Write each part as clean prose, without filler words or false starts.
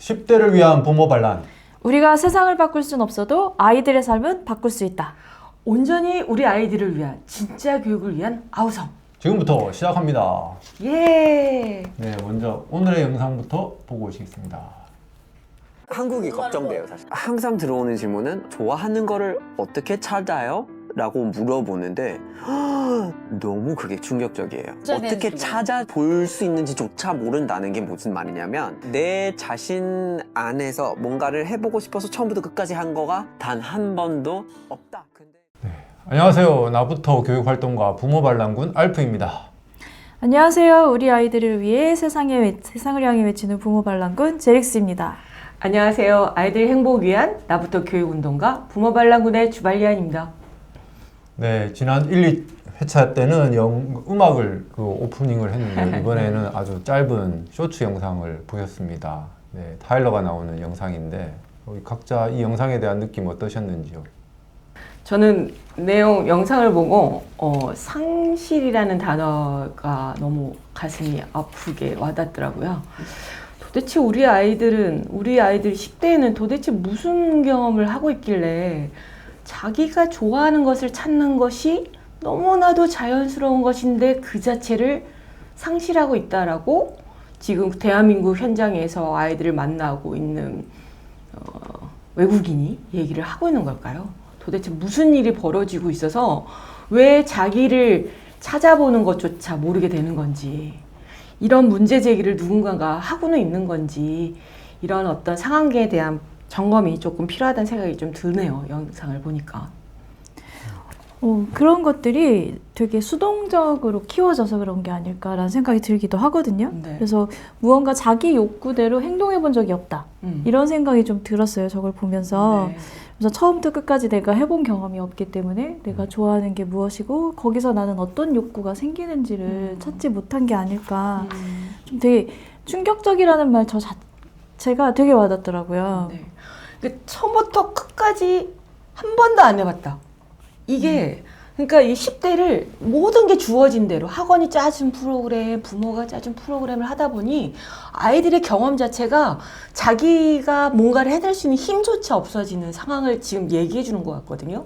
10대를 위한 부모 반란. 우리가 세상을 바꿀 순 없어도 아이들의 삶은 바꿀 수 있다. 온전히 우리 아이들을 위한 진짜 교육을 위한 아우성. 지금부터 시작합니다. 예. 네, 먼저 오늘의 영상부터 보고 오시겠습니다. 한국이 걱정돼요, 사실. 항상 들어오는 질문은 좋아하는 거를 어떻게 찾아요? 라고 물어보는데 너무 그게 충격적이에요. 어떻게 찾아볼 수 있는지조차 모른다는 게 무슨 말이냐면 내 자신 안에서 뭔가를 해보고 싶어서 처음부터 끝까지 한 거가 단 한 번도 없다. 근데... 안녕하세요. 나부터 교육활동가 부모 반란군 알프입니다. 안녕하세요. 우리 아이들을 위해 세상을 향해 외치는 부모 반란군 제릭스입니다. 안녕하세요. 아이들 행복 위한 나부터 교육운동가 부모반란군의 주발리안입니다. 네, 지난 1, 2회차 때는 음악을 오프닝을 했는데 이번에는 아주 짧은 쇼츠 영상을 보셨습니다. 네, 타일러가 나오는 영상인데 각자 이 영상에 대한 느낌 어떠셨는지요? 저는 영상을 보고 상실이라는 단어가 너무 가슴이 아프게 와닿더라고요. 도대체 우리 아이들 10대에는 도대체 무슨 경험을 하고 있길래 자기가 좋아하는 것을 찾는 것이 너무나도 자연스러운 것인데 그 자체를 상실하고 있다라고 지금 대한민국 현장에서 아이들을 만나고 있는 외국인이 얘기를 하고 있는 걸까요? 도대체 무슨 일이 벌어지고 있어서 왜 자기를 찾아보는 것조차 모르게 되는 건지, 이런 문제 제기를 누군가가 하고는 있는 건지, 이런 어떤 상황에 대한 점검이 조금 필요하다는 생각이 좀 드네요. 영상을 보니까. 그런 것들이 되게 수동적으로 키워져서 그런 게 아닐까라는 생각이 들기도 하거든요. 네. 그래서 무언가 자기 욕구대로 행동해 본 적이 없다. 이런 생각이 좀 들었어요. 저걸 보면서. 네. 그래서 처음부터 끝까지 내가 해본 경험이 없기 때문에 내가 좋아하는 게 무엇이고 거기서 나는 어떤 욕구가 생기는지를 찾지 못한 게 아닐까. 좀 되게 충격적이라는 말 저 자체가 되게 와닿더라고요. 네. 그 처음부터 끝까지 한 번도 안 해봤다. 이게 그러니까 이 10대를 모든 게 주어진 대로 학원이 짜준 프로그램, 부모가 짜준 프로그램을 하다 보니 아이들의 경험 자체가 자기가 뭔가를 해낼 수 있는 힘조차 없어지는 상황을 지금 얘기해 주는 것 같거든요.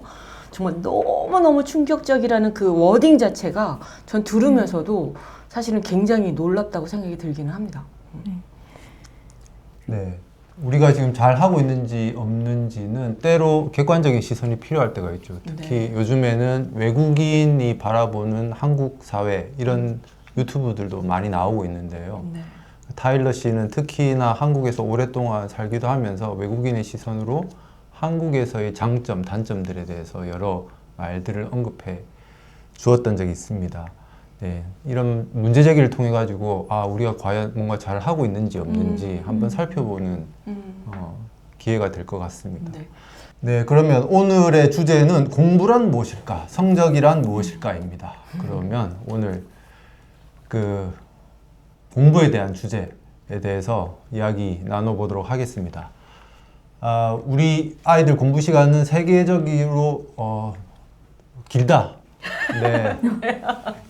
정말 너무너무 충격적이라는 그 워딩 자체가 전 들으면서도 사실은 굉장히 놀랍다고 생각이 들기는 합니다. 네, 우리가 지금 잘 하고 있는지 없는지는 때로 객관적인 시선이 필요할 때가 있죠. 특히 요즘에는 외국인이 바라보는 한국 사회 이런 유튜브들도 많이 나오고 있는데요. 네. 타일러 씨는 특히나 한국에서 오랫동안 살기도 하면서 외국인의 시선으로 한국에서의 장점, 단점들에 대해서 여러 말들을 언급해 주었던 적이 있습니다. 네, 이런 문제 제기를 통해 가지고 우리가 과연 뭔가 잘 하고 있는지 없는지 한번 살펴보는 기회가 될 것 같습니다. 네. 네, 그러면 오늘의 주제는 공부란 무엇일까? 성적이란 무엇일까입니다. 그러면 오늘 그 공부에 대한 주제에 대해서 이야기 나눠보도록 하겠습니다. 우리 아이들 공부 시간은 세계적으로 길다. 네,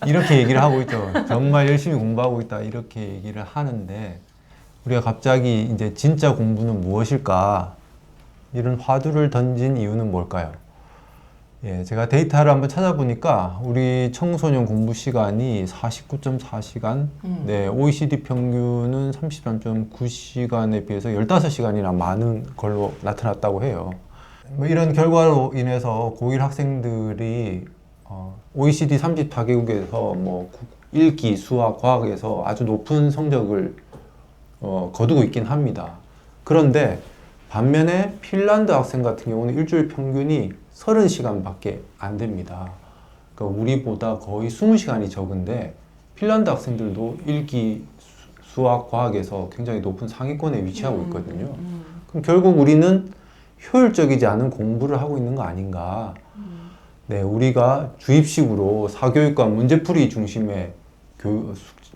이렇게 얘기를 하고 있죠. 정말 열심히 공부하고 있다 이렇게 얘기를 하는데 우리가 갑자기 이제 진짜 공부는 무엇일까? 이런 화두를 던진 이유는 뭘까요? 예, 제가 데이터를 한번 찾아보니까 우리 청소년 공부 시간이 49.4시간, 네, OECD 평균은 33.9시간에 비해서 15시간이나 많은 걸로 나타났다고 해요. 뭐 이런 결과로 인해서 고1 학생들이 OECD 34개국에서 뭐 읽기, 수학, 과학에서 아주 높은 성적을 거두고 있긴 합니다. 그런데 반면에 핀란드 학생 같은 경우는 일주일 평균이 30시간밖에 안 됩니다. 그러니까 우리보다 거의 20시간이 적은데 핀란드 학생들도 읽기, 수학, 과학에서 굉장히 높은 상위권에 위치하고 있거든요. 그럼 결국 우리는 효율적이지 않은 공부를 하고 있는 거 아닌가. 네, 우리가 주입식으로 사교육과 문제풀이 중심의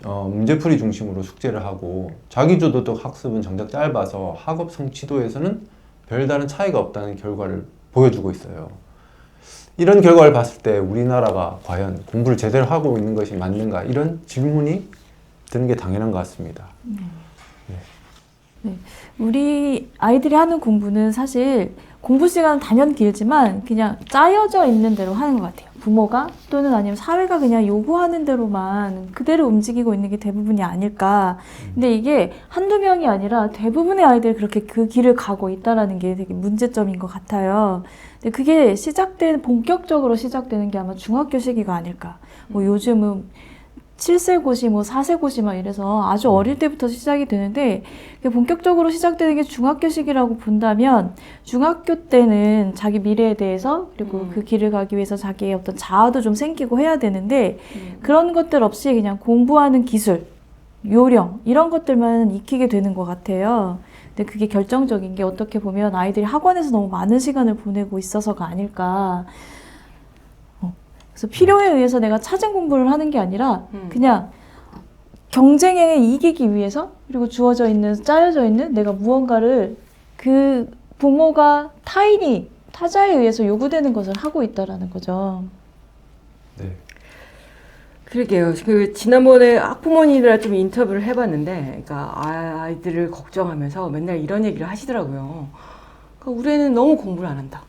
문제풀이 중심으로 숙제를 하고 자기주도적 학습은 정작 짧아서 학업 성취도에서는 별다른 차이가 없다는 결과를 보여주고 있어요. 이런 결과를 봤을 때 우리나라가 과연 공부를 제대로 하고 있는 것이 맞는가 이런 질문이 드는 게 당연한 것 같습니다. 우리 아이들이 하는 공부는 사실 공부 시간은 단연 길지만 그냥 짜여져 있는 대로 하는 것 같아요. 부모가 또는 아니면 사회가 그냥 요구하는 대로만 그대로 움직이고 있는 게 대부분이 아닐까. 근데 이게 한두 명이 아니라 대부분의 아이들이 그렇게 그 길을 가고 있다는 게 되게 문제점인 것 같아요. 근데 그게 본격적으로 시작되는 게 아마 중학교 시기가 아닐까. 뭐 요즘은 7세 고시, 뭐 4세 고시 막 이래서 아주 어릴 때부터 시작이 되는데 본격적으로 시작되는 게 중학교 시기라고 본다면 중학교 때는 자기 미래에 대해서 그리고 그 길을 가기 위해서 자기의 어떤 자아도 좀 생기고 해야 되는데 그런 것들 없이 그냥 공부하는 기술, 요령 이런 것들만 익히게 되는 것 같아요. 근데 그게 결정적인 게 어떻게 보면 아이들이 학원에서 너무 많은 시간을 보내고 있어서가 아닐까. 그래서 필요에 의해서 내가 찾은 공부를 하는 게 아니라 그냥 경쟁에 이기기 위해서 그리고 주어져 있는 짜여져 있는 내가 무언가를 그 부모가 타자에 의해서 요구되는 것을 하고 있다라는 거죠. 네. 그러게요. 그 지난번에 학부모님이랑 좀 인터뷰를 해봤는데, 그러니까 아이들을 걱정하면서 맨날 이런 얘기를 하시더라고요. 그러니까 우리 애는 너무 공부를 안 한다.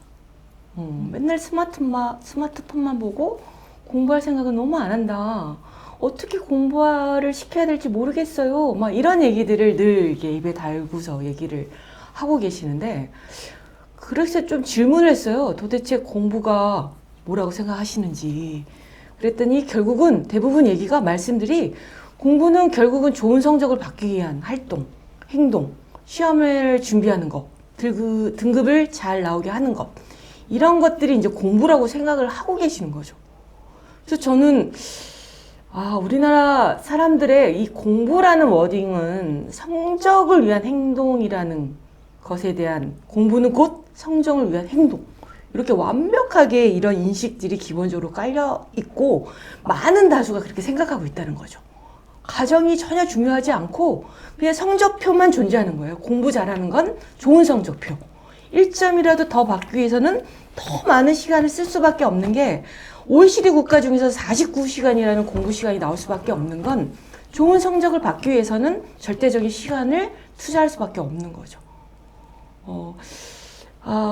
맨날 스마트폰만 보고 공부할 생각은 너무 안 한다. 어떻게 공부를 시켜야 될지 모르겠어요. 막 이런 얘기들을 늘 이게 입에 달고서 얘기를 하고 계시는데, 그래서 좀 질문을 했어요. 도대체 공부가 뭐라고 생각하시는지. 그랬더니 결국은 대부분 말씀들이 공부는 결국은 좋은 성적을 받기 위한 활동, 행동, 시험을 준비하는 것, 등급을 잘 나오게 하는 것. 이런 것들이 이제 공부라고 생각을 하고 계시는 거죠. 그래서 저는 우리나라 사람들의 이 공부라는 워딩은 성적을 위한 행동이라는 것에 대한 공부는 곧 성적을 위한 행동. 이렇게 완벽하게 이런 인식들이 기본적으로 깔려 있고 많은 다수가 그렇게 생각하고 있다는 거죠. 가정이 전혀 중요하지 않고 그냥 성적표만 존재하는 거예요. 공부 잘하는 건 좋은 성적표. 1점이라도 더 받기 위해서는 더 많은 시간을 쓸 수밖에 없는 게 OECD 국가 중에서 49시간이라는 공부 시간이 나올 수밖에 없는 건 좋은 성적을 받기 위해서는 절대적인 시간을 투자할 수밖에 없는 거죠.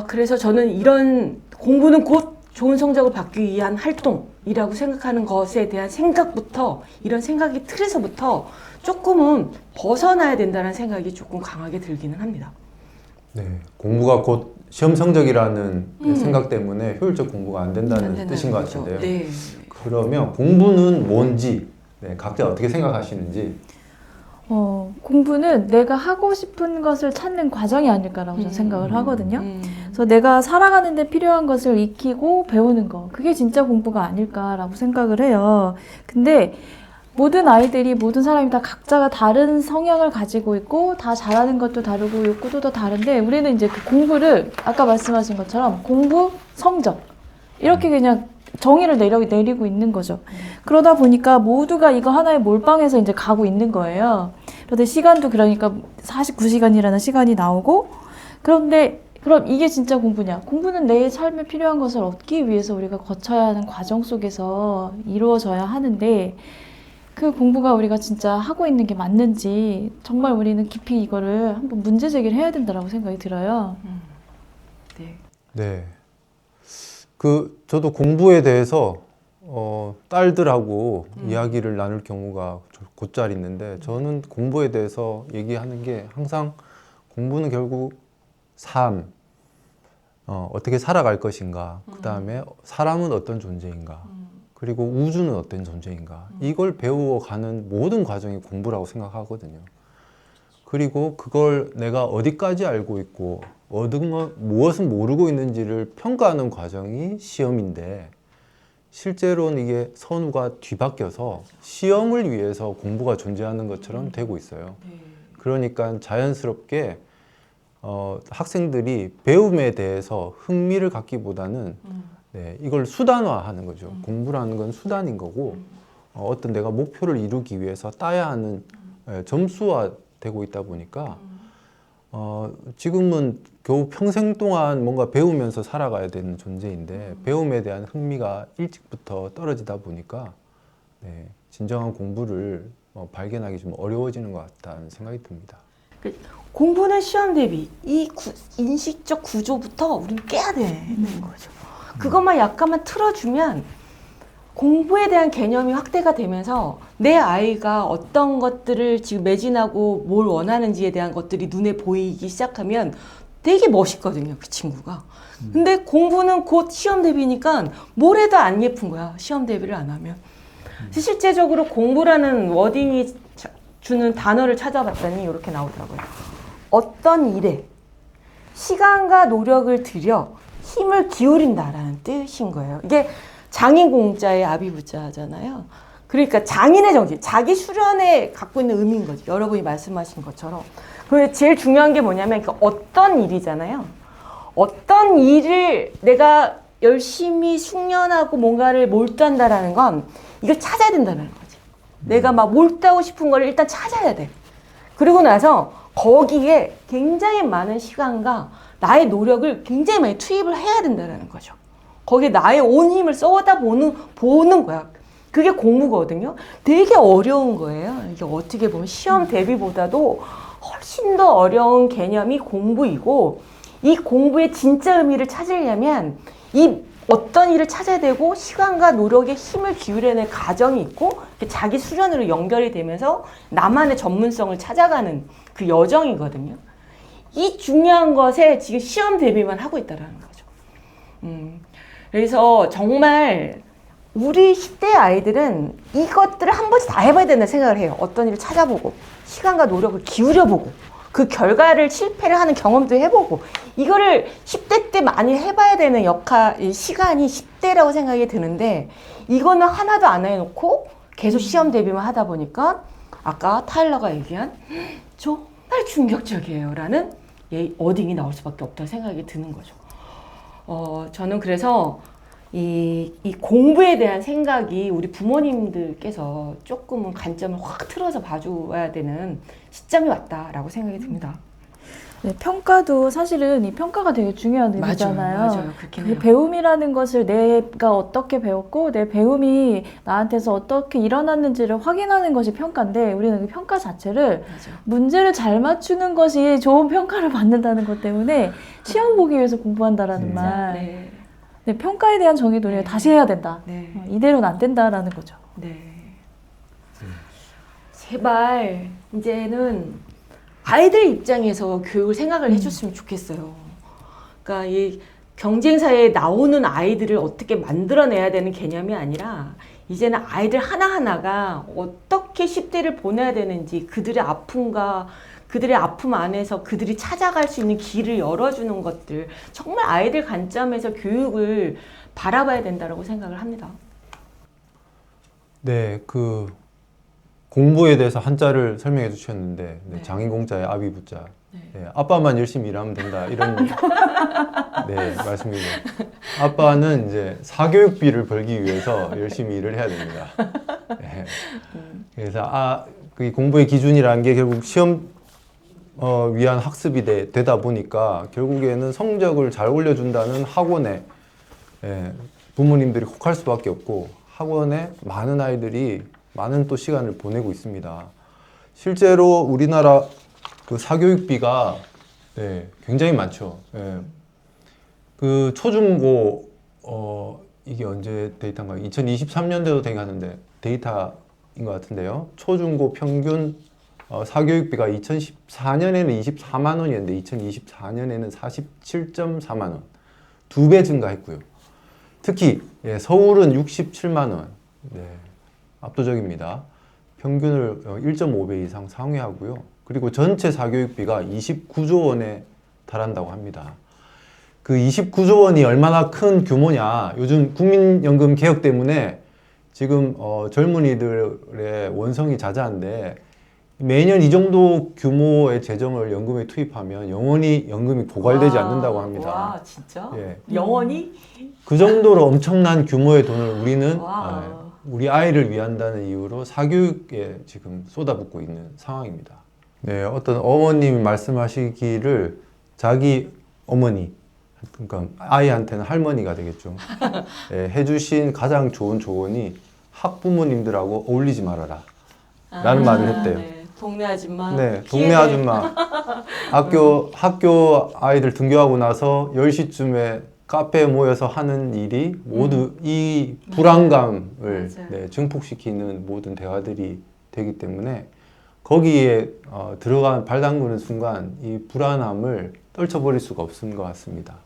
그래서 저는 이런 공부는 곧 좋은 성적을 받기 위한 활동이라고 생각하는 것에 대한 생각부터 이런 생각의 틀에서부터 조금은 벗어나야 된다는 생각이 조금 강하게 들기는 합니다. 네, 공부가 곧 시험 성적이라는 생각 때문에 효율적 공부가 안 된다는 뜻인 것 거죠. 같은데요. 네. 그러면 공부는 뭔지 각자 어떻게 생각하시는지. 공부는 내가 하고 싶은 것을 찾는 과정이 아닐까라고 저는 생각을 하거든요. 그래서 내가 살아가는 데 필요한 것을 익히고 배우는 거, 그게 진짜 공부가 아닐까라고 생각을 해요. 근데 모든 사람이 다 각자가 다른 성향을 가지고 있고 다 잘하는 것도 다르고 욕구도 다 다른데 우리는 이제 그 공부를 아까 말씀하신 것처럼 공부, 성적 이렇게 그냥 정의를 내리고 있는 거죠. 그러다 보니까 모두가 이거 하나에 몰빵해서 이제 가고 있는 거예요. 그런데 시간도 그러니까 49시간이라는 시간이 나오고 그런데 그럼 이게 진짜 공부냐? 공부는 내 삶에 필요한 것을 얻기 위해서 우리가 거쳐야 하는 과정 속에서 이루어져야 하는데 그 공부가 우리가 진짜 하고 있는 게 맞는지 정말 우리는 깊이 이거를 한번 문제 제기를 해야 된다고 생각이 들어요. 네. 네. 저도 공부에 대해서 딸들하고 이야기를 나눌 경우가 곧잘 있는데 저는 공부에 대해서 얘기하는 게 항상 공부는 결국 삶, 어떻게 살아갈 것인가, 그 다음에 사람은 어떤 존재인가, 그리고 우주는 어떤 존재인가, 이걸 배워가는 모든 과정이 공부라고 생각하거든요. 그리고 그걸 내가 어디까지 알고 있고 무엇은 모르고 있는지를 평가하는 과정이 시험인데 실제로는 이게 선우가 뒤바뀌어서 시험을 위해서 공부가 존재하는 것처럼 되고 있어요. 그러니까 자연스럽게 학생들이 배움에 대해서 흥미를 갖기보다는 이걸 수단화하는 거죠. 공부라는 건 수단인 거고 어떤 내가 목표를 이루기 위해서 따야 하는 점수화 되고 있다 보니까 지금은 겨우 평생 동안 뭔가 배우면서 살아가야 되는 존재인데 배움에 대한 흥미가 일찍부터 떨어지다 보니까 진정한 공부를 발견하기 좀 어려워지는 것 같다는 생각이 듭니다. 공부는 시험 대비 이 인식적 구조부터 우리는 깨야 되는 거죠. 그것만 약간만 틀어주면 공부에 대한 개념이 확대가 되면서 내 아이가 어떤 것들을 지금 매진하고 뭘 원하는지에 대한 것들이 눈에 보이기 시작하면 되게 멋있거든요, 그 친구가. 근데 공부는 곧 시험 대비니까 뭘 해도 안 예쁜 거야, 시험 대비를 안 하면. 실제적으로 공부라는 워딩이 주는 단어를 찾아봤더니 이렇게 나오더라고요. 어떤 일에 시간과 노력을 들여 힘을 기울인다라는 뜻인 거예요. 이게 장인 공자의 아비부자잖아요. 그러니까 장인의 정신, 자기 수련에 갖고 있는 의미인 거죠. 여러분이 말씀하신 것처럼. 그리고 제일 중요한 게 뭐냐면 어떤 일이잖아요. 어떤 일을 내가 열심히 숙련하고 뭔가를 몰두한다라는 건 이걸 찾아야 된다는 거지. 내가 막 몰두하고 싶은 걸 일단 찾아야 돼. 그리고 나서 거기에 굉장히 많은 시간과 나의 노력을 굉장히 많이 투입을 해야 된다는 거죠. 거기에 나의 온 힘을 보는 거야. 그게 공부거든요. 되게 어려운 거예요. 이게 어떻게 보면 시험 대비보다도 훨씬 더 어려운 개념이 공부이고, 이 공부의 진짜 의미를 찾으려면 이 어떤 일을 찾아야 되고 시간과 노력에 힘을 기울여낼 과정이 있고 자기 수련으로 연결이 되면서 나만의 전문성을 찾아가는 그 여정이거든요. 이 중요한 것에 지금 시험 대비만 하고 있다는 거죠. 그래서 정말 우리 10대 아이들은 이것들을 한 번씩 다 해봐야 된다는 생각을 해요. 어떤 일을 찾아보고 시간과 노력을 기울여보고 그 결과를 실패를 하는 경험도 해보고, 이거를 10대 때 많이 해봐야 되는 시간이 10대라고 생각이 드는데, 이거는 하나도 안 해놓고 계속 시험 대비만 하다 보니까 아까 타일러가 얘기한 정말 충격적이에요 라는 어딩이 나올 수밖에 없다는 생각이 드는 거죠. 저는 그래서 이 공부에 대한 생각이 우리 부모님들께서 조금은 관점을 확 틀어서 봐줘야 되는 시점이 왔다라고 생각이 듭니다. 네, 평가도 사실은 이 평가가 되게 중요한 의미잖아요. 맞아요. 그렇긴 해요. 배움이라는 것을 내가 어떻게 배웠고 내 배움이 나한테서 어떻게 일어났는지를 확인하는 것이 평가인데, 우리는 그 평가 자체를 맞아요. 문제를 잘 맞추는 것이 좋은 평가를 받는다는 것 때문에 시험 보기 위해서 공부한다라는 말. 네. 네, 평가에 대한 정의도 우리가 다시 해야 된다. 네. 이대로는 안 된다라는 거죠. 네. 제발 이제는 아이들 입장에서 교육을 생각을 해줬으면 좋겠어요. 그러니까 이 경쟁사에 나오는 아이들을 어떻게 만들어내야 되는 개념이 아니라, 이제는 아이들 하나하나가 어떻게 10대를 보내야 되는지, 그들의 아픔과 그들의 아픔 안에서 그들이 찾아갈 수 있는 길을 열어주는 것들, 정말 아이들 관점에서 교육을 바라봐야 된다고 생각을 합니다. 네, 그 공부에 대해서 한자를 설명해 주셨는데, 네, 네. 장인공자의 아비부자. 네. 네, 아빠만 열심히 일하면 된다, 이런 네, 말씀이죠. 아빠는 이제 사교육비를 벌기 위해서 열심히 일을 해야 됩니다. 네. 그래서 그 공부의 기준이라는 게 결국 시험 위한 학습이 되다 보니까 결국에는 성적을 잘 올려준다는 학원에 부모님들이 혹할 수밖에 없고, 학원에 많은 아이들이 많은 또 시간을 보내고 있습니다. 실제로 우리나라 그 사교육비가 굉장히 많죠. 그 초중고 이게 언제 데이터인가요? 2023년도도 되겠는데 데이터인 것 같은데요. 초중고 평균 사교육비가 2014년에는 24만 원이었는데 2024년에는 47.4만 원, 2배 증가했고요. 특히 서울은 67만 원, 압도적입니다. 평균을 1.5배 이상 상회하고요. 그리고 전체 사교육비가 29조 원에 달한다고 합니다. 그 29조 원이 얼마나 큰 규모냐, 요즘 국민연금 개혁 때문에 지금 젊은이들의 원성이 자자한데, 매년 이 정도 규모의 재정을 연금에 투입하면 영원히 연금이 고갈되지 않는다고 합니다. 와, 진짜? 예. 영원히? 그 정도로 엄청난 규모의 돈을 우리는 와. 우리 아이를 위한다는 이유로 사교육에 지금 쏟아붓고 있는 상황입니다. 네, 어떤 어머님이 말씀하시기를 자기 어머니, 그러니까 아이한테는 할머니가 되겠죠. 해주신 가장 좋은 조언이 학부모님들하고 어울리지 말아라 라는 말을 했대요. 네. 동네 아줌마. 네, 동네 아줌마. 학교 아이들 등교하고 나서 10시쯤에 카페에 모여서 하는 일이 모두 이 불안감을 맞아요. 네, 증폭시키는 모든 대화들이 되기 때문에 거기에 들어간 발 담그는 순간 이 불안함을 떨쳐버릴 수가 없는 것 같습니다.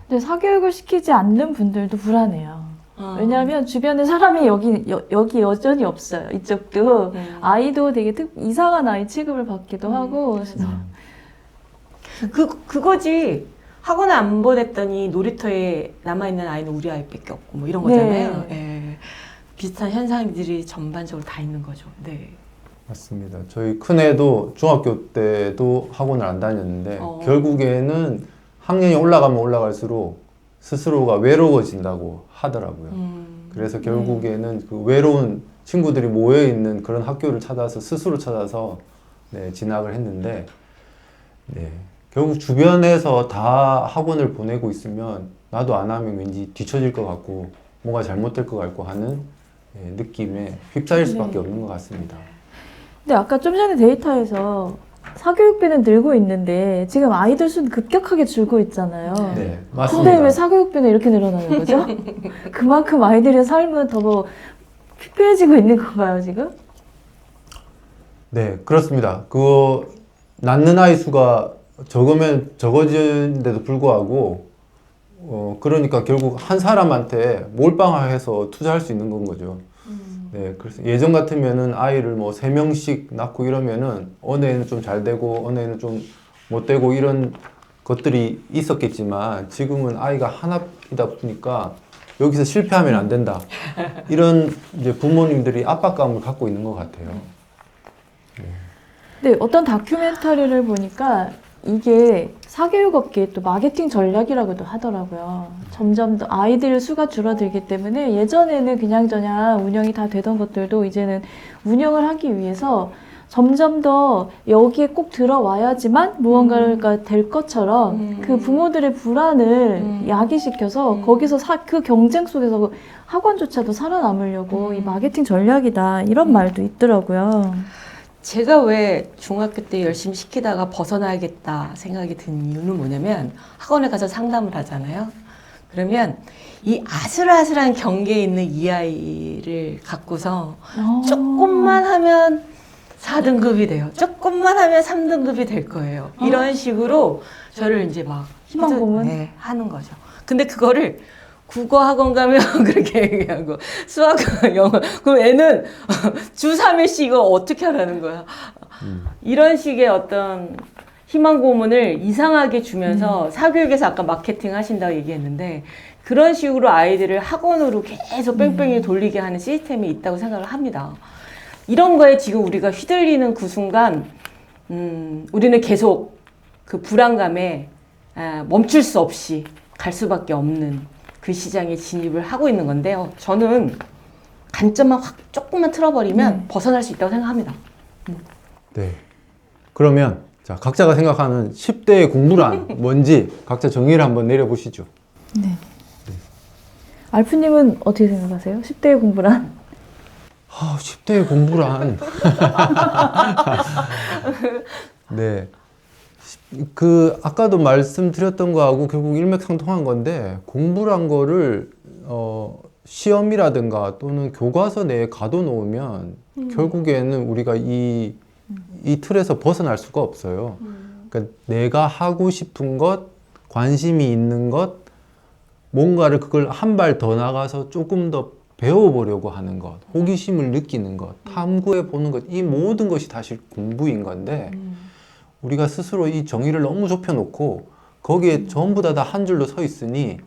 근데 사교육을 시키지 않는 분들도 불안해요. 왜냐하면 주변에 사람이 여기 여전히 없어요. 이쪽도 아이도 되게 이상한 아이 취급을 받기도 하고. 그래서 그거지. 학원에 안 보냈더니 놀이터에 남아있는 아이는 우리 아이밖에 없고 뭐 이런 거잖아요. 예. 비슷한 현상들이 전반적으로 다 있는 거죠. 네. 맞습니다. 저희 큰애도 중학교 때도 학원을 안 다녔는데 결국에는 학년이 올라가면 올라갈수록 스스로가 외로워진다고 하더라고요. 그래서 결국에는 그 외로운 친구들이 모여 있는 그런 학교를 찾아서 스스로 찾아서 네, 진학을 했는데 네, 결국 주변에서 다 학원을 보내고 있으면 나도 안 하면 왠지 뒤처질 것 같고 뭔가 잘못될 것 같고 하는 네, 느낌에 휩싸일 수밖에 없는 것 같습니다. 근데 아까 좀 전에 데이터에서 사교육비는 늘고 있는데 지금 아이들 수는 급격하게 줄고 있잖아요. 네, 맞습니다. 근데 왜 사교육비는 이렇게 늘어나는 거죠? 그만큼 아이들의 삶은 더 뭐 피폐해지고 있는 건가요, 지금? 네, 그렇습니다. 그 낳는 아이 수가 적으면 적어지는데도 불구하고 그러니까 결국 한 사람한테 몰빵해서 투자할 수 있는 건 거죠. 네, 그래서 예전 같으면은 아이를 뭐 3명씩 낳고 이러면은 어느 애는 좀 잘 되고 어느 애는 좀 못 되고 이런 것들이 있었겠지만 지금은 아이가 하나이다 보니까 여기서 실패하면 안 된다. 이런 이제 부모님들이 압박감을 갖고 있는 것 같아요. 네, 어떤 다큐멘터리를 보니까 이게 사교육업계의 또 마케팅 전략이라고도 하더라고요. 점점 더 아이들 수가 줄어들기 때문에 예전에는 그냥저냥 운영이 다 되던 것들도 이제는 운영을 하기 위해서 점점 더 여기에 꼭 들어와야지만 무언가가 될 것처럼 그 부모들의 불안을 야기시켜서 거기서 그 경쟁 속에서 그 학원조차도 살아남으려고 이 마케팅 전략이다 이런 말도 있더라고요. 제가 왜 중학교 때 열심히 시키다가 벗어나야겠다 생각이 든 이유는 뭐냐면 학원에 가서 상담을 하잖아요. 그러면 이 아슬아슬한 경계에 있는 이 아이를 갖고서 조금만 하면 4등급이 돼요. 조금만 하면 3등급이 될 거예요. 이런 식으로 저를 이제 막 희망 고문? 네, 하는 거죠. 근데 그거를 국어 학원 가면 그렇게 얘기하고 수학, 영어 그럼 애는 주 3일씩 이거 어떻게 하라는 거야. 이런 식의 어떤 희망 고문을 이상하게 주면서 사교육에서 아까 마케팅 하신다고 얘기했는데 그런 식으로 아이들을 학원으로 계속 뺑뺑이 돌리게 하는 시스템이 있다고 생각을 합니다. 이런 거에 지금 우리가 휘둘리는 그 순간 우리는 계속 그 불안감에 멈출 수 없이 갈 수밖에 없는 그 시장에 진입을 하고 있는 건데요. 저는 관점만 확 조금만 틀어버리면 벗어날 수 있다고 생각합니다. 네. 그러면 자, 각자가 생각하는 10대의 공부란 뭔지 각자 정의를 한번 내려보시죠. 네. 알프님은 어떻게 생각하세요? 10대의 공부란? 10대의 공부란 네. 그 아까도 말씀드렸던 거하고 결국 일맥상통한 건데 공부란 거를 시험이라든가 또는 교과서 내에 가둬놓으면 결국에는 우리가 이 틀에서 벗어날 수가 없어요. 그러니까 내가 하고 싶은 것, 관심이 있는 것, 뭔가를 그걸 한 발 더 나가서 조금 더 배워보려고 하는 것, 호기심을 느끼는 것, 탐구해 보는 것, 이 모든 것이 사실 공부인 건데 우리가 스스로 이 정의를 너무 좁혀놓고 거기에 전부 다 한 줄로 서 있으니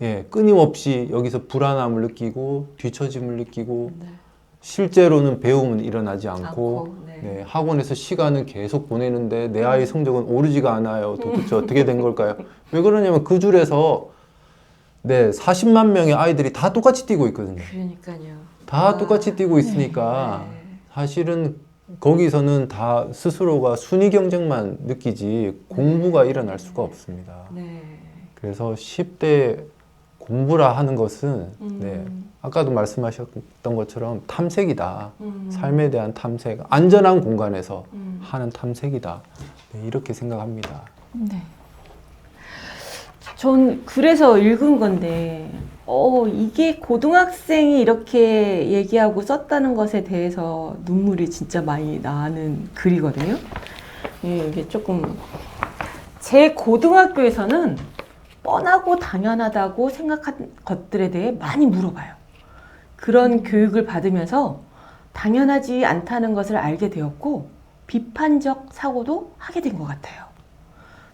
예, 끊임없이 여기서 불안함을 느끼고 뒤처짐을 느끼고 실제로는 배움은 일어나지 않고 네, 학원에서 시간을 계속 보내는데 내 아이 성적은 오르지가 않아요. 도대체 어떻게 된 걸까요? 왜 그러냐면 그 줄에서 네, 40만 명의 아이들이 다 똑같이 뛰고 있거든요. 그러니까요. 다 똑같이 뛰고 있으니까 사실은 거기서는 다 스스로가 순위 경쟁만 느끼지 공부가 일어날 수가 없습니다. 네. 그래서 10대 공부라 하는 것은 네, 아까도 말씀하셨던 것처럼 탐색이다. 삶에 대한 탐색, 안전한 공간에서 하는 탐색이다. 네, 이렇게 생각합니다. 네. 전 그래서 읽은 건데, 이게 고등학생이 이렇게 얘기하고 썼다는 것에 대해서 눈물이 진짜 많이 나는 글이거든요. 예, 이게 조금, 제 고등학교에서는 뻔하고 당연하다고 생각한 것들에 대해 많이 물어봐요. 그런 교육을 받으면서 당연하지 않다는 것을 알게 되었고, 비판적 사고도 하게 된 것 같아요.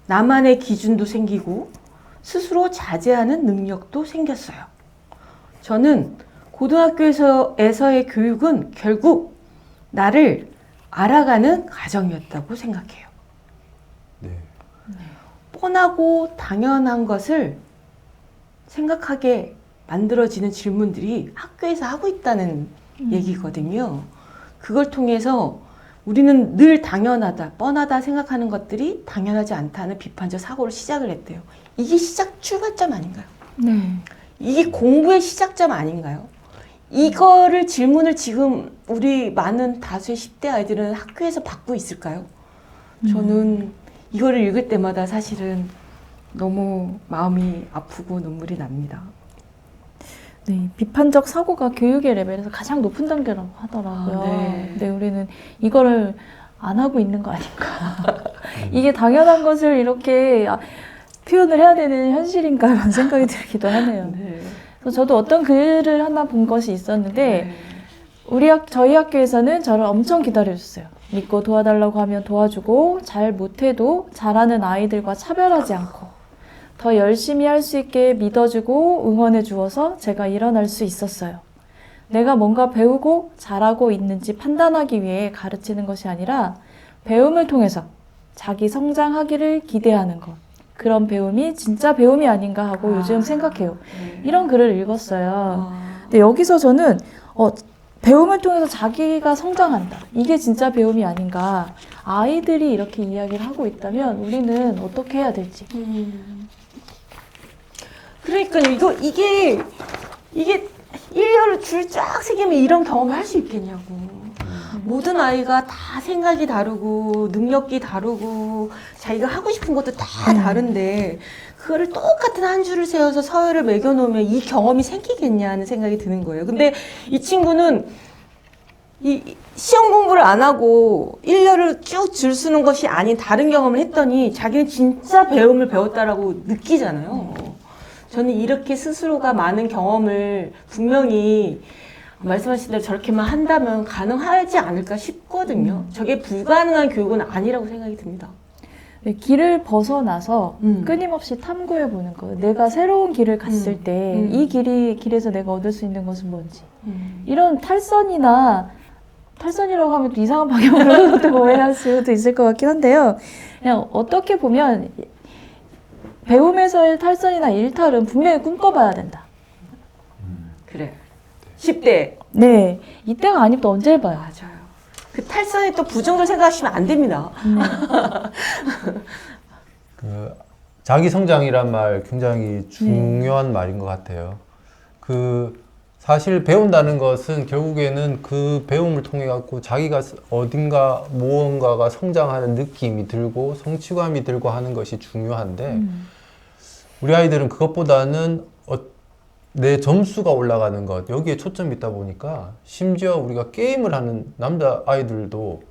나만의 기준도 생기고, 스스로 자제하는 능력도 생겼어요. 저는 고등학교에서의 교육은 결국 나를 알아가는 과정이었다고 생각해요. 네. 뻔하고 당연한 것을 생각하게 만들어지는 질문들이 학교에서 하고 있다는 얘기거든요. 그걸 통해서 우리는 늘 당연하다, 뻔하다 생각하는 것들이 당연하지 않다는 비판적 사고를 시작을 했대요. 이게 출발점 아닌가요? 네. 이게 공부의 시작점 아닌가요? 이거를 질문을 지금 우리 많은 다수의 10대 아이들은 학교에서 받고 있을까요? 저는 이거를 읽을 때마다 사실은 너무 마음이 아프고 눈물이 납니다. 네, 비판적 사고가 교육의 레벨에서 가장 높은 단계라고 하더라고요. 네. 근데 우리는 이거를 안 하고 있는 거 아닌가. 이게 당연한 것을 이렇게 표현을 해야 되는 현실인가 라는 생각이 들기도 하네요. 네. 그래서 저도 어떤 글을 하나 본 것이 있었는데 저희 학교에서는 저를 엄청 기다려줬어요. 믿고 도와달라고 하면 도와주고 잘 못해도 잘하는 아이들과 차별하지 않고 더 열심히 할 수 있게 믿어주고 응원해 주어서 제가 일어날 수 있었어요. 내가 뭔가 배우고 잘하고 있는지 판단하기 위해 가르치는 것이 아니라 배움을 통해서 자기 성장하기를 기대하는 것. 그런 배움이 진짜 배움이 아닌가 하고 요즘 생각해요. 이런 글을 읽었어요. 근데 여기서 저는 배움을 통해서 자기가 성장한다. 이게 진짜 배움이 아닌가. 아이들이 이렇게 이야기를 하고 있다면 우리는 어떻게 해야 될지. 그러니까 이게 일렬로 줄 쫙 새기면 이런 경험을 할 수 있겠냐고. 모든 아이가 다 생각이 다르고 능력이 다르고 자기가 하고 싶은 것도 다 다른데 그거를 똑같은 한 줄을 세워서 서열을 매겨놓으면 이 경험이 생기겠냐는 생각이 드는 거예요. 근데 이 친구는 이 시험 공부를 안 하고 일렬을 쭉 줄 서는 것이 아닌 다른 경험을 했더니 자기는 진짜 배움을 배웠다라고 느끼잖아요. 저는 이렇게 스스로가 많은 경험을 분명히 말씀하신 대로 저렇게만 한다면 가능하지 않을까 싶거든요. 저게 불가능한 교육은 아니라고 생각이 듭니다. 네, 길을 벗어나서 끊임없이 탐구해보는 거예요. 내가 새로운 길을 갔을 때 이 길에서 내가 얻을 수 있는 것은 뭔지. 이런 탈선이라고 하면 또 이상한 방향으로 또 오해할 수도 있을 것 같긴 한데요. 그냥 어떻게 보면 배움에서의 탈선이나 일탈은 분명히 꿈꿔봐야 된다. 그래. 10대. 네. 이때가 아니면 또 언제 해봐요? 맞아요. 그 탈선에 또 부정을 생각하시면 안 됩니다. 그 자기 성장이란 말 굉장히 중요한 말인 것 같아요. 사실 배운다는 것은 결국에는 그 배움을 통해 갖고 자기가 어딘가 무언가가 성장하는 느낌이 들고 성취감이 들고 하는 것이 중요한데 우리 아이들은 그것보다는 내 점수가 올라가는 것 여기에 초점이 있다 보니까 심지어 우리가 게임을 하는 남자 아이들도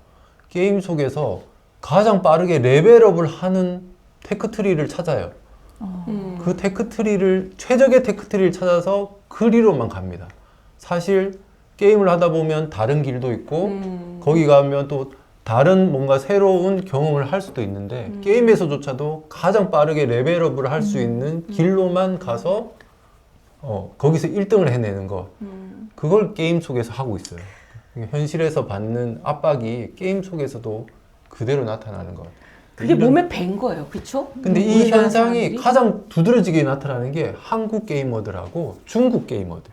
게임 속에서 가장 빠르게 레벨업을 하는 테크트리를 찾아요. 그 테크트리를 최적의 테크트리를 찾아서 그리로만 갑니다. 사실 게임을 하다 보면 다른 길도 있고 거기 가면 또 다른 뭔가 새로운 경험을 할 수도 있는데 게임에서조차도 가장 빠르게 레벨업을 할 수 있는 길로만 가서 거기서 1등을 해내는 것 그걸 게임 속에서 하고 있어요. 현실에서 받는 압박이 게임 속에서도 그대로 나타나는 것. 그게 몸에 밴 거예요. 그렇죠? 근데 이 현상이 가장 두드러지게 나타나는 게 한국 게이머들하고 중국 게이머들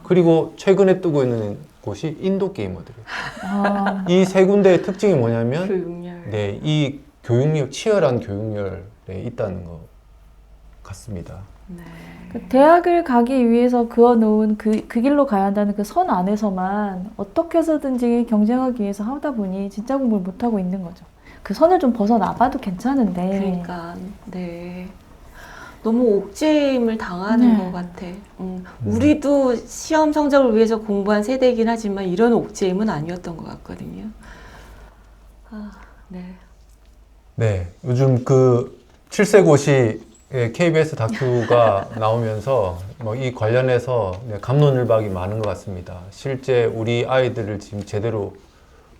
그리고 최근에 뜨고 있는 곳이 인도 게이머들이에요. 이 세 군데의 특징이 뭐냐면 교육열. 네, 이 교육력, 치열한 교육열에 있다는 것 같습니다. 네. 그 대학을 가기 위해서 그어놓은 그 길로 가야 한다는 그 선 안에서만 어떻게 해서든지 경쟁하기 위해서 하다 보니 진짜 공부를 못하고 있는 거죠. 그 선을 좀 벗어나봐도 괜찮은데. 그러니까 네. 너무 옥죄임을 당하는 네. 것 같아. 우리도 시험 성적을 위해서 공부한 세대이긴 하지만 이런 옥죄임은 아니었던 것 같거든요. 아, 네. 네, 요즘 그 7세고시 KBS 다큐가 나오면서 뭐 이 관련해서 갑론을박이 많은 것 같습니다. 실제 우리 아이들을 지금 제대로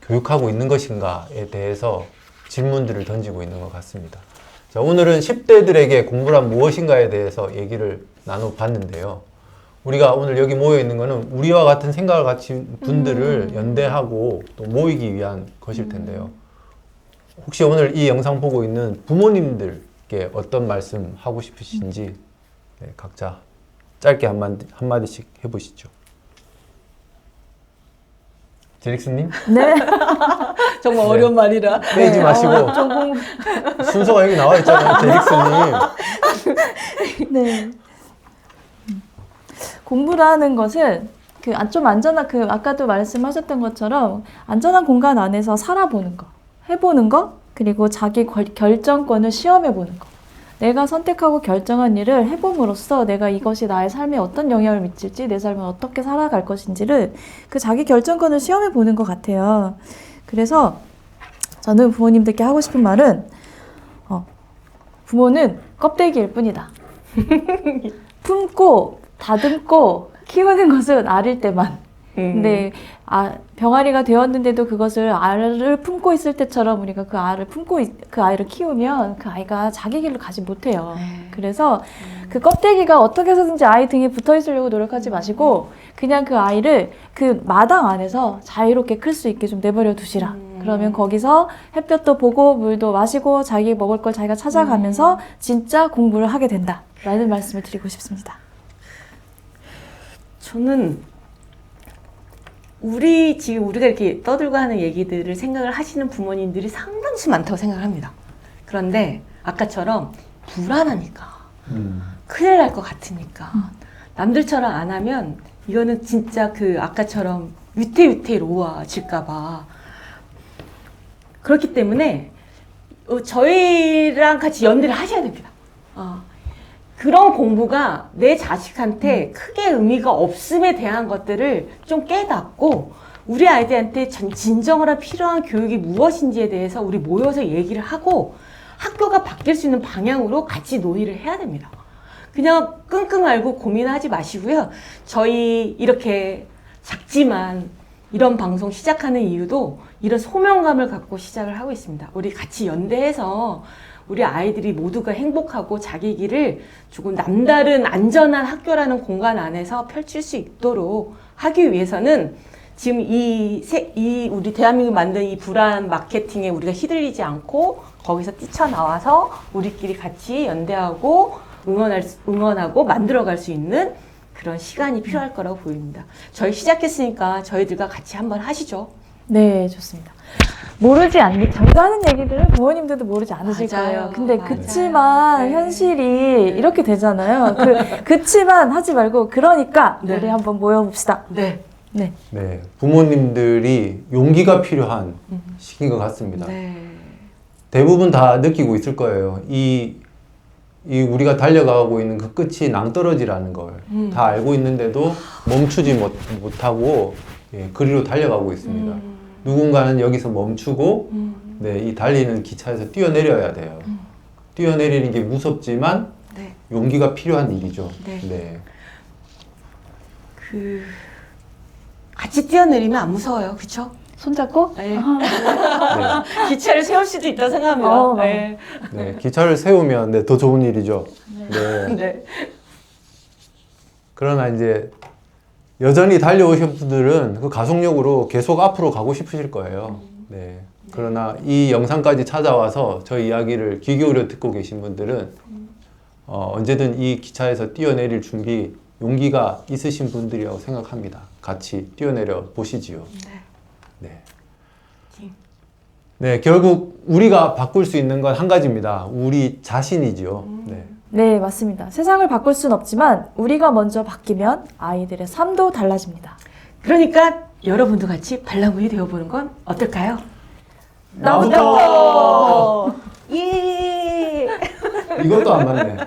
교육하고 있는 것인가에 대해서 질문들을 던지고 있는 것 같습니다. 자, 오늘은 10대들에게 공부란 무엇인가에 대해서 얘기를 나눠봤는데요. 우리가 오늘 여기 모여 있는 것은 우리와 같은 생각을 가진 분들을 연대하고 또 모이기 위한 것일 텐데요. 혹시 오늘 이 영상 보고 있는 부모님들께 어떤 말씀 하고 싶으신지 네, 각자 짧게 한마디씩 해보시죠. 제릭스님? 네. 정말 네. 어려운 말이라. 빼지 마시고 조금 순서가 여기 나와 있잖아요. 제릭스님. 네. 공부라는 것은 좀 안전한 아까도 말씀하셨던 것처럼 안전한 공간 안에서 살아보는 거, 해보는 거, 그리고 자기 결정권을 시험해보는 거. 내가 선택하고 결정한 일을 해봄으로써 내가 이것이 나의 삶에 어떤 영향을 미칠지, 내 삶을 어떻게 살아갈 것인지를 그 자기 결정권을 시험해보는 것 같아요. 그래서 저는 부모님들께 하고 싶은 말은 부모는 껍데기일 뿐이다. 품고 다듬고 키우는 것은 알일 때만. 근데 병아리가 되었는데도 그것을 알을 품고 있을 때처럼 우리가 그 알을 품고 그 아이를 키우면 그 아이가 자기 길로 가지 못해요. 그래서 그 껍데기가 어떻게 해서든지 아이 등에 붙어 있으려고 노력하지 마시고 그냥 그 아이를 그 마당 안에서 자유롭게 클 수 있게 좀 내버려 두시라. 그러면 거기서 햇볕도 보고 물도 마시고 자기 먹을 걸 자기가 찾아가면서 진짜 공부를 하게 된다라는 말씀을 드리고 싶습니다. 저는 지금 우리가 이렇게 떠들고 하는 얘기들을 생각을 하시는 부모님들이 상당수 많다고 생각을 합니다. 그런데 아까처럼 불안하니까 큰일 날 것 같으니까 남들처럼 안 하면 이거는 진짜 아까처럼 위태로워질까 봐 그렇기 때문에 저희랑 같이 연대를 하셔야 됩니다. 그런 공부가 내 자식한테 크게 의미가 없음에 대한 것들을 좀 깨닫고 우리 아이들한테 진정으로 필요한 교육이 무엇인지에 대해서 우리 모여서 얘기를 하고 학교가 바뀔 수 있는 방향으로 같이 논의를 해야 됩니다. 그냥 끙끙 앓고 고민하지 마시고요. 저희 이렇게 작지만 이런 방송 시작하는 이유도 이런 소명감을 갖고 시작을 하고 있습니다. 우리 같이 연대해서 우리 아이들이 모두가 행복하고 자기 길을 조금 남다른 안전한 학교라는 공간 안에서 펼칠 수 있도록 하기 위해서는 지금 우리 대한민국 만든 이 불안 마케팅에 우리가 휘둘리지 않고 거기서 뛰쳐나와서 우리끼리 같이 연대하고 응원하고 만들어갈 수 있는 그런 시간이 필요할 거라고 보입니다. 저희 시작했으니까 저희들과 같이 한번 하시죠. 네, 좋습니다. 저희가 하는 얘기들은 부모님들도 모르지 않으실 맞아요. 거예요. 근데 맞아요. 그치만 네. 현실이 이렇게 되잖아요. 그치만 하지 말고 그러니까 네. 우리 한번 모여봅시다. 네. 네. 네, 부모님들이 용기가 필요한 시기인 것 같습니다. 네. 대부분 다 느끼고 있을 거예요. 이 우리가 달려가고 있는 그 끝이 낭떠러지라는 걸 다 알고 있는데도 멈추지 못하고 그리로 달려가고 있습니다. 누군가는 여기서 멈추고 네, 이 달리는 기차에서 뛰어내려야 돼요. 뛰어내리는 게 무섭지만 네. 용기가 필요한 일이죠. 네. 네. 같이 뛰어내리면 안 무서워요. 그쵸? 손잡고? 네. 네. 기차를 세울 수도 있다고 생각합니다. 네. 네, 기차를 세우면 네, 더 좋은 일이죠. 네. 네. 그러나 이제 여전히 달려오신 분들은 그 가속력으로 계속 앞으로 가고 싶으실 거예요. 네. 그러나 이 영상까지 찾아와서 저희 이야기를 귀 기울여 듣고 계신 분들은 언제든 이 기차에서 뛰어내릴 준비, 용기가 있으신 분들이라고 생각합니다. 같이 뛰어내려 보시지요. 네. 네, 결국 우리가 바꿀 수 있는 건 한 가지입니다. 우리 자신이지요. 네. 네, 맞습니다. 세상을 바꿀 순 없지만 우리가 먼저 바뀌면 아이들의 삶도 달라집니다. 그러니까 여러분도 같이 반란군이 되어보는 건 어떨까요? 나부터! 예! 이것도 안 맞네.